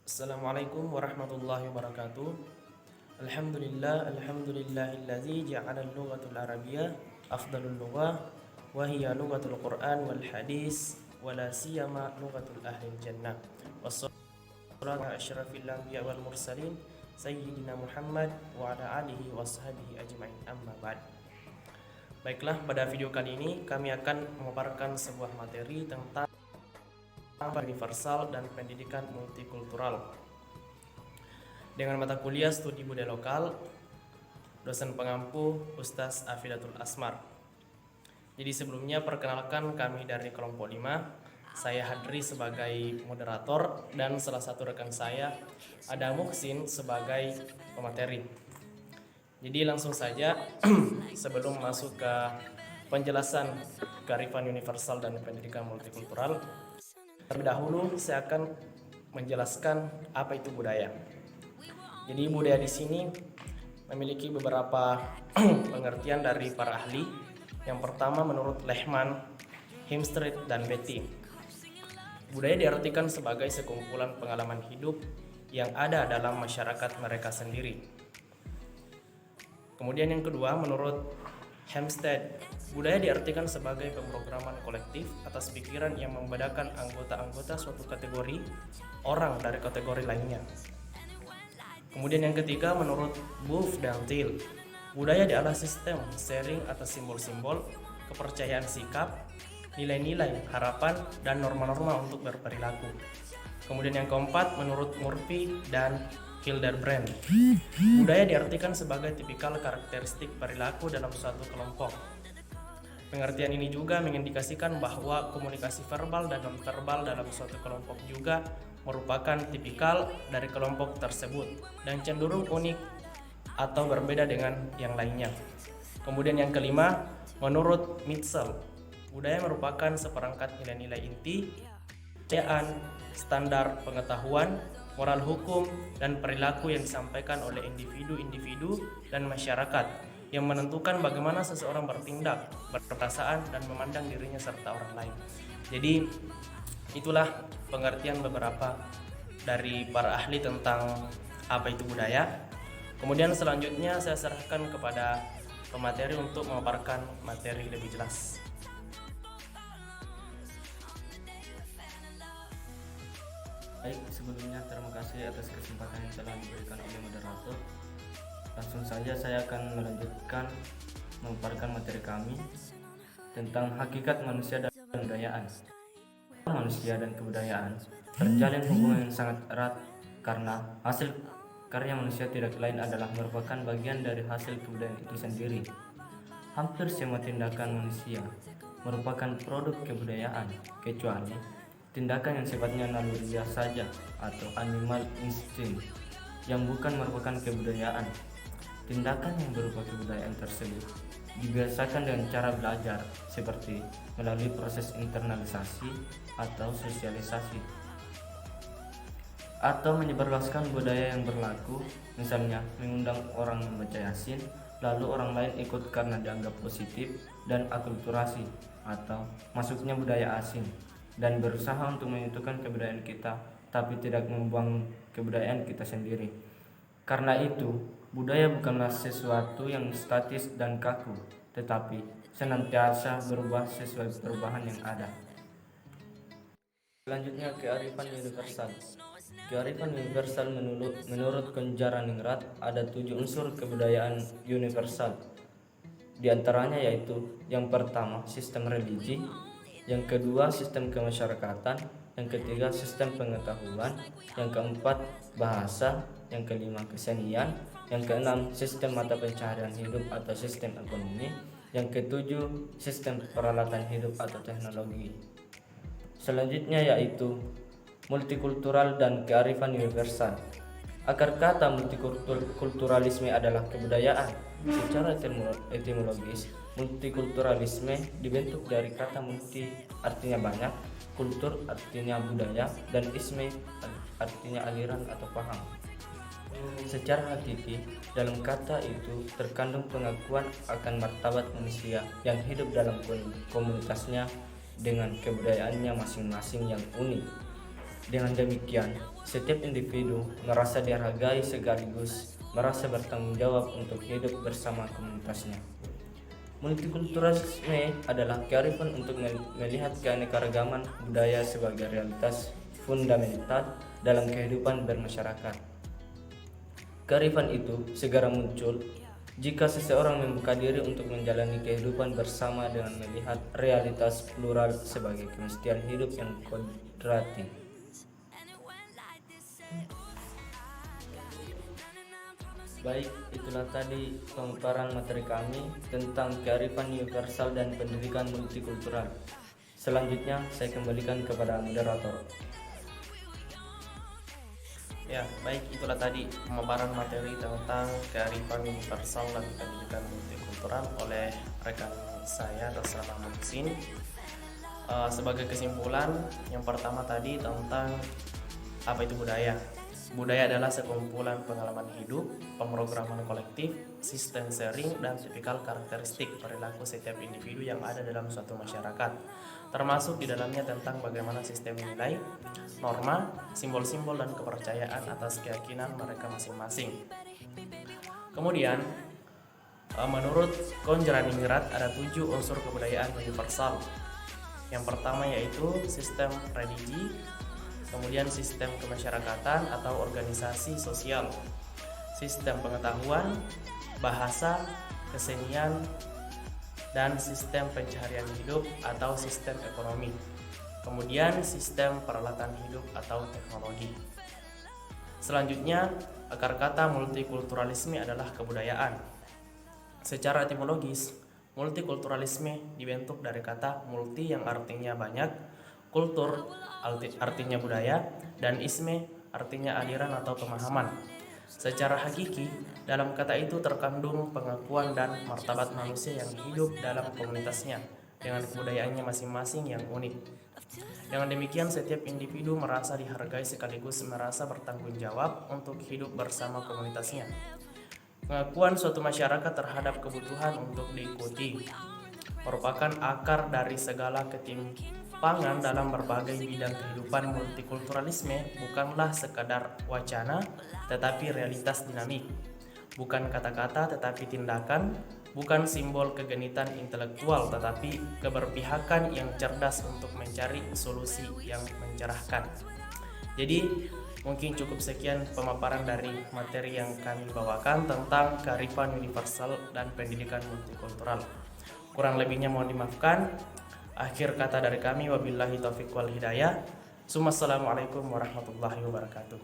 Assalamualaikum warahmatullahi wabarakatuh. Alhamdulillahilladzi ja'ala al-lughatul arabiyyah afdalul lughah wa hiya lughatul Qur'an wal hadis wa la siyama lughatul ahlil jannah. Wassalatu ala asyrafil anbiya wal mursalin sayyidina Muhammad wa ala alihi washabihi ajmain, amma ba'd. Baiklah, pada video kali ini kami akan memaparkan sebuah materi tentang universal dan pendidikan multikultural dengan mata kuliah studi budaya lokal, dosen pengampu Ustaz Afidatul Asmar. Jadi sebelumnya perkenalkan, kami dari kelompok 5. Saya Hadri sebagai moderator dan salah satu rekan saya ada Muhsin sebagai pemateri. Jadi langsung saja sebelum masuk ke penjelasan kearifan universal dan pendidikan multikultural, terlebih dahulu saya akan menjelaskan apa itu budaya. Jadi budaya di sini memiliki beberapa pengertian dari para ahli. Yang pertama menurut Lehman, Hemstreet, dan Betty, budaya diartikan sebagai sekumpulan pengalaman hidup yang ada dalam masyarakat mereka sendiri. Kemudian yang kedua menurut Hempstead, budaya diartikan sebagai pemrograman kolektif atas pikiran yang membedakan anggota-anggota suatu kategori orang dari kategori lainnya. Kemudian yang ketiga menurut Buff dan Thiel, budaya adalah sistem sharing atas simbol-simbol, kepercayaan sikap, nilai-nilai, harapan, dan norma-norma untuk berperilaku. Kemudian yang keempat menurut Murphy dan Hildebrand, budaya diartikan sebagai tipikal karakteristik perilaku dalam suatu kelompok. Pengertian ini juga mengindikasikan bahwa komunikasi verbal dan non-verbal dalam suatu kelompok juga merupakan tipikal dari kelompok tersebut dan cenderung unik atau berbeda dengan yang lainnya. Kemudian yang kelima, menurut Mitchell, budaya merupakan seperangkat nilai-nilai inti, kepercayaan, standar pengetahuan, moral hukum, dan perilaku yang disampaikan oleh individu-individu dan masyarakat yang menentukan bagaimana seseorang bertindak, berperasaan, dan memandang dirinya serta orang lain. Jadi itulah pengertian beberapa dari para ahli tentang apa itu budaya. Kemudian selanjutnya saya serahkan kepada pemateri untuk memaparkan materi lebih jelas. Baik, sebelumnya terima kasih atas kesempatan yang telah diberikan oleh moderator. Langsung saja saya akan melanjutkan memaparkan materi kami tentang hakikat manusia dan kebudayaan. Manusia dan kebudayaan terjalin hubungan yang sangat erat karena hasil karya manusia tidak lain adalah merupakan bagian dari hasil kebudayaan itu sendiri. Hampir semua tindakan manusia merupakan produk kebudayaan, kecuali tindakan yang sifatnya naluriah saja atau animal instinct yang bukan merupakan kebudayaan. Tindakan yang berupa kebudayaan tersebut dibiasakan dengan cara belajar seperti melalui proses internalisasi atau sosialisasi, atau menyebarluaskan budaya yang berlaku, misalnya mengundang orang membaca Yasin lalu orang lain ikut karena dianggap positif, dan akulturasi atau masuknya budaya asing dan berusaha untuk menyatukan kebudayaan kita tapi tidak membuang kebudayaan kita sendiri. Karena itu, budaya bukanlah sesuatu yang statis dan kaku, tetapi senantiasa berubah sesuai perubahan yang ada. Selanjutnya, kearifan universal. Kearifan universal menurut Konjaraningrat ada 7 unsur kebudayaan universal. Di antaranya yaitu yang pertama sistem religi, yang kedua sistem kemasyarakatan, yang ketiga sistem pengetahuan, yang keempat bahasa, yang kelima kesenian, yang keenam sistem mata pencaharian hidup atau sistem ekonomi, yang ketujuh sistem peralatan hidup atau teknologi. Selanjutnya yaitu multikultural dan kearifan universal. Akar kata multikulturalisme adalah kebudayaan. Secara etimologis, multikulturalisme dibentuk dari kata multi artinya banyak, kultur artinya budaya, dan isme artinya aliran atau paham. Secara hakiki, dalam kata itu terkandung pengakuan akan martabat manusia yang hidup dalam komunitasnya dengan kebudayaannya masing-masing yang unik. Dengan demikian, setiap individu merasa dihargai sekaligus merasa bertanggung jawab untuk hidup bersama komunitasnya. Multikulturalisme adalah kearifan untuk melihat keanekaragaman budaya sebagai realitas fundamental dalam kehidupan bermasyarakat. Kearifan itu segera muncul jika seseorang membuka diri untuk menjalani kehidupan bersama dengan melihat realitas plural sebagai kemestian hidup yang kodrati. Baik, itulah tadi pemaparan materi kami tentang kearifan universal dan pendidikan multikultural. Selanjutnya saya kembalikan kepada moderator. Ya, baik, itulah tadi pemaparan materi tentang kearifan universal dan pendidikan multikultural oleh rekan saya Rasulullah Muhsin. Sebagai kesimpulan, yang pertama tadi tentang apa itu budaya. Budaya adalah sekumpulan pengalaman hidup, pemrograman kolektif, sistem sharing, dan tipikal karakteristik perilaku setiap individu yang ada dalam suatu masyarakat, termasuk di dalamnya tentang bagaimana sistem nilai, norma, simbol-simbol, dan kepercayaan atas keyakinan mereka masing-masing. Kemudian, menurut Konjaraningrat ada 7 unsur kebudayaan universal. Yang pertama yaitu sistem religi, kemudian sistem kemasyarakatan atau organisasi sosial, sistem pengetahuan, bahasa, kesenian, dan sistem pencaharian hidup atau sistem ekonomi. Kemudian sistem peralatan hidup atau teknologi. Selanjutnya, akar kata multikulturalisme adalah kebudayaan. Secara etimologis, multikulturalisme dibentuk dari kata multi yang artinya banyak, kultur artinya budaya, dan isme artinya aliran atau pemahaman. Secara hakiki, dalam kata itu terkandung pengakuan dan martabat manusia yang hidup dalam komunitasnya dengan kebudayaannya masing-masing yang unik. Dengan demikian, setiap individu merasa dihargai sekaligus merasa bertanggung jawab untuk hidup bersama komunitasnya. Pengakuan suatu masyarakat terhadap kebutuhan untuk diikuti merupakan akar dari segala ketimpangan dalam berbagai bidang kehidupan. Multikulturalisme bukanlah sekadar wacana, tetapi realitas dinamik. Bukan kata-kata, tetapi tindakan. Bukan simbol kegenitan intelektual, tetapi keberpihakan yang cerdas untuk mencari solusi yang mencerahkan. Jadi, mungkin cukup sekian pemaparan dari materi yang kami bawakan tentang kearifan universal dan pendidikan multikultural. Kurang lebihnya mohon dimaafkan. Akhir kata dari kami, wabillahi taufiq wal hidayah. Assalamualaikum warahmatullahi wabarakatuh.